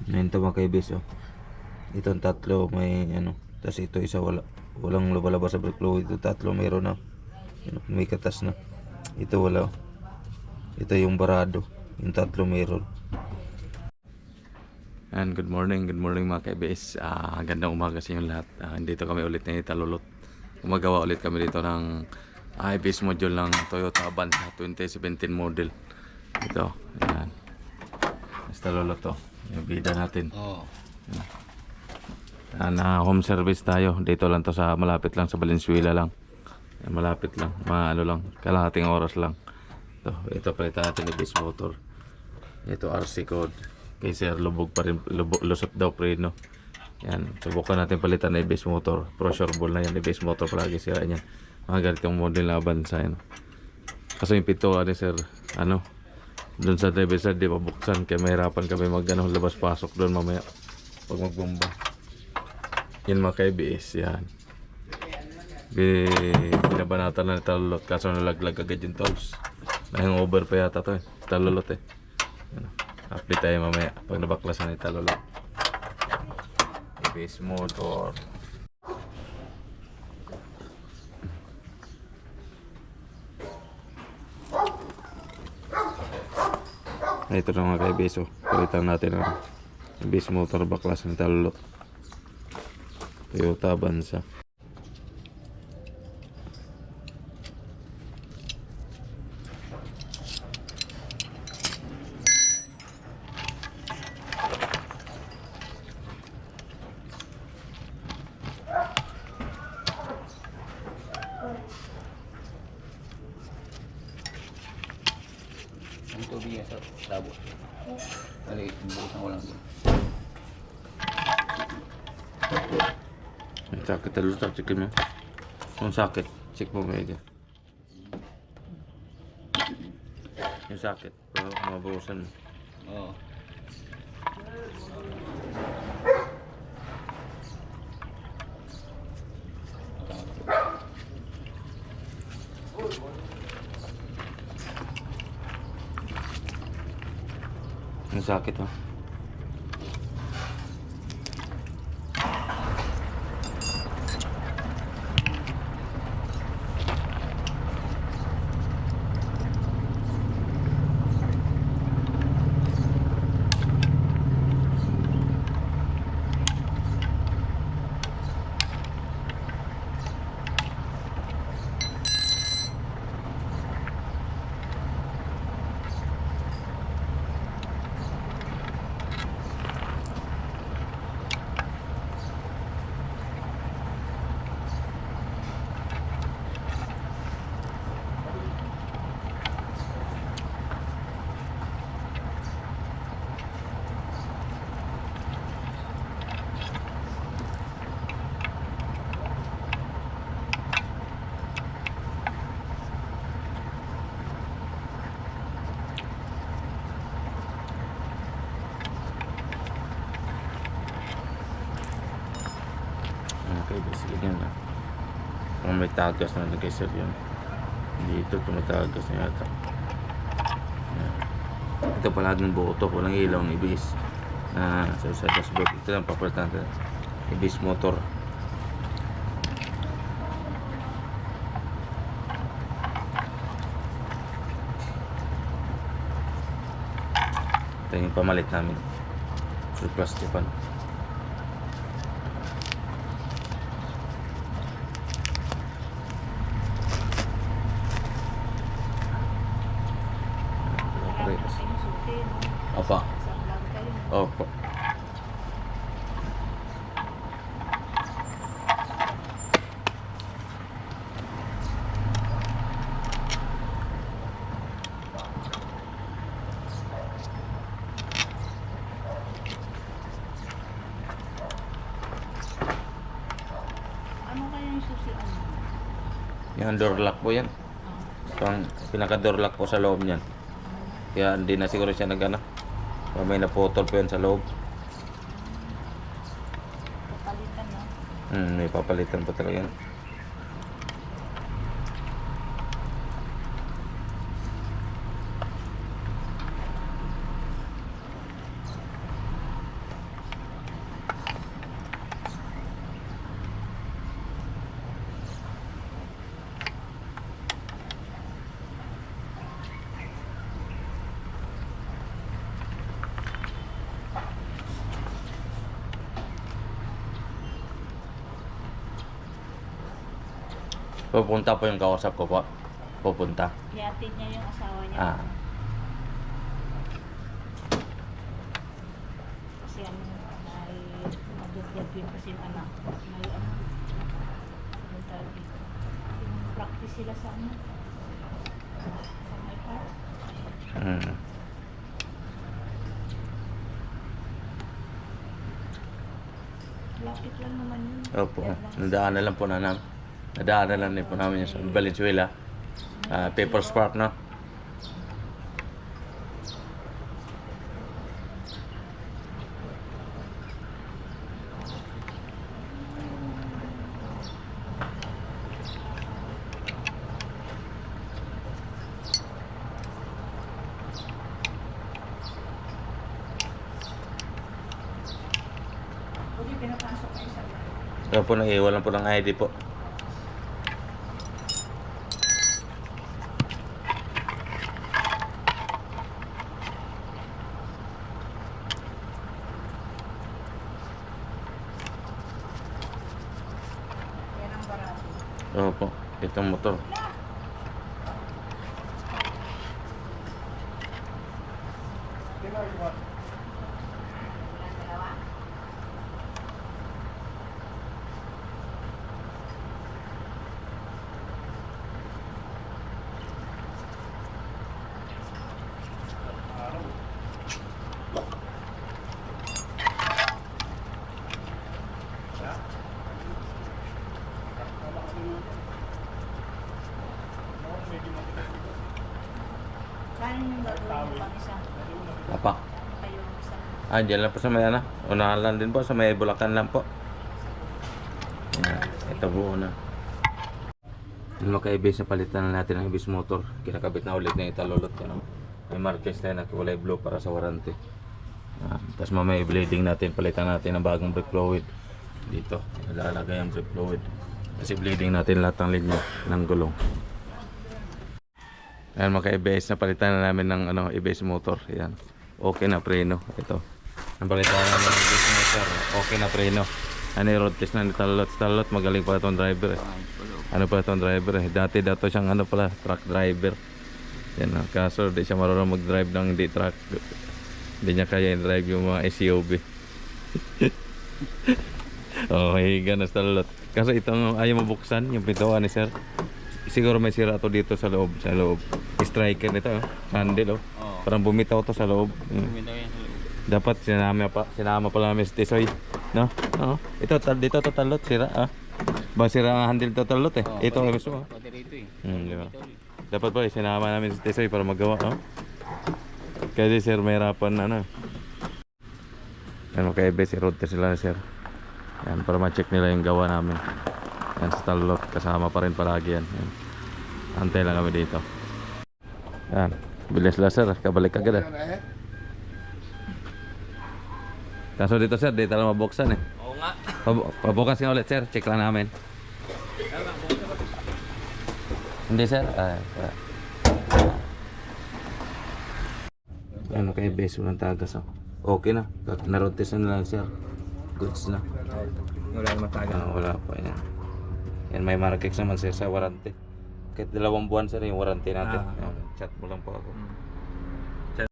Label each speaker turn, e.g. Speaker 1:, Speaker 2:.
Speaker 1: Ngayon ito mga kaibis, oh. Itong tatlo may ano, tapos ito isa walang lumalabas sa brake fluid. Ito tatlo mayroon na, may katas na. Ito wala, oh. Ito yung barado, yung tatlo mayroon. And good morning mga kaibis. Gandang umaga sa inyo lahat. Dito kami ulit na Italulot. Gumagawa ulit kami dito ng IBS module ng Toyota Avanza 2017 model. Ito, ayan. Italulot to, yung bida natin. Home service tayo. Dito lang to, sa malapit lang sa Valenzuela lang. Malapit lang, ano lang, kalahating oras lang. Ito palitan natin yung base motor. Ito RC code. Kay sir, lubog pa rin, lusot daw preno. Yan, subukan natin palitan na yung base motor. Pro sure ball na yan, yung base motor palagi sira niyan. Mga ganitong model laban sa yan. Kasi yung pintuan ni sir, ano, doon sa driver side, di pa buksan. Kaya mahirapan kami labas-pasok doon mamaya pag magbomba. Yan mga KBS, yan. Binabanatan na ni Talulot, kaso nalaglag agad yung tolls. Nahing over pa yata to, Talulot eh. Update tayo mamaya pag nabaklasan ni Talulot. Base motor. Ito na mga kaibeso, palitan natin ang base motor baklasan ni Talulot. Toyota Avanza.
Speaker 2: Ang tubig sa labo. Balik, bukusan ko lang din.
Speaker 1: Ang sakit Talulot, check mo. Yung sakit, check mo medyo. Yung sakit, pero mabawasan mo.
Speaker 2: Oo.
Speaker 1: Yung sakit, oh. Okay, sige yan na. Kung may tagas na lagay sir yun. Dito tumatagas na yata. Yan. Ito pala ng buto, walang ilaw ng ibis. Sa dashboard. Ito lang papalitan natin. Ibis motor. Ito yung pamalit namin. Surplus Japan. Opo. Opo.
Speaker 3: Ano kaya yung susian?
Speaker 1: Yung door lock po yan. Pang pinaka door lock po sa loob niyan. Kaya hindi na siguro siya nagana. May naputol po yan sa loob.
Speaker 3: Papalitan na.
Speaker 1: May papalitan pa talaga yan. Pupunta po yung kausap ko po. Pupunta.
Speaker 3: Ihatid niya yung asawa niya.
Speaker 1: Ah.
Speaker 3: Kasi ano, may madudyag din kasi yung anak. May ano, yung tawag dito. Yung practice sila sa ano. Sa may park.
Speaker 1: Mm.
Speaker 3: Lapit lang naman yun.
Speaker 1: Opo.
Speaker 3: Yan lang.
Speaker 1: Nadaanan lang po na namin. Nadaanan lang din po namin yung sa Valenzuela. People's Park, no?
Speaker 3: Pwede pinapasok kayo sa
Speaker 1: Kaya po naiiwalan po ng ID po.
Speaker 3: yan ang barado.
Speaker 1: Opo. Itong motor.
Speaker 3: Dalawa. Saan yung gagawin yung pang-isa?
Speaker 1: Apa?
Speaker 3: Kayo sa...
Speaker 1: Dyan lang po sa may ano. Unahan lang din po sa may Bulacan lang po. Yan. Ito po na. Yung mga ka-ibis na palitan na natin ang ibis motor. Kinakabit na ulit na italulot. Yan. May markings tayo na kulay blue para sa warranty. Tapos mamaya i-bleeding natin. Palitan natin ng bagong brake fluid. Dito. Ilalagay ang brake fluid. Kasi bleeding natin lahat ng linya ng gulong. Ayan mga ka-ABS na palitan na namin ng ABS motor. Ayan. Okay na preno. Ito. Napalitan na namin ng ABS motor. Okay na preno. Ano yung road test na ni Talot. Talot magaling pala itong driver. Ano pala itong driver. Dati dato siyang truck driver. Yan. Kaso di siya marunong mag-drive ng hindi truck. Hindi niya kaya i-drive yung mga SUV. Higa na sa Talot. Kaso itong ayaw mabuksan yung pintuan ni sir. Siguro may sira to dito sa loob. Striker nito, handle,
Speaker 2: Oo.
Speaker 1: Parang bumitaw to sa loob.
Speaker 2: Bumitaw yan sa loob.
Speaker 1: Dapat sinama pa namin si Tisoy, no? Oo. Ito dito to talot sira, Ba sira ang handle to talot eh.
Speaker 2: Oo,
Speaker 1: Ito
Speaker 2: pati-
Speaker 1: gusto.
Speaker 2: Pati rito eh.
Speaker 1: Di ba?
Speaker 2: Bumitaw rin.
Speaker 1: Dapat ba sinama namin si Tisoy para magawa, Kasi sir may hirapan Yan si road test sila sir. Yan para ma-check nila yung gawa namin. Yan sa talot kasama pa rin palagi yan. Antay lang kami dito. Yan. Bilis lang sir. Kabalik agad Kaso dito sir, dito lang mabuksan eh.
Speaker 2: Oo nga.
Speaker 1: Pabukas nga ulit sir. Check lang namin. Hindi sir. Ano kaya base walang tagas Okay na. Narotes na lang sir. Goods na.
Speaker 2: Wala yung matagal.
Speaker 1: Wala pa yan. Yan may markings naman sir sa warranty. Kahit 2 buwan sir yung warranty natin. Yan, chat mo lang po ako.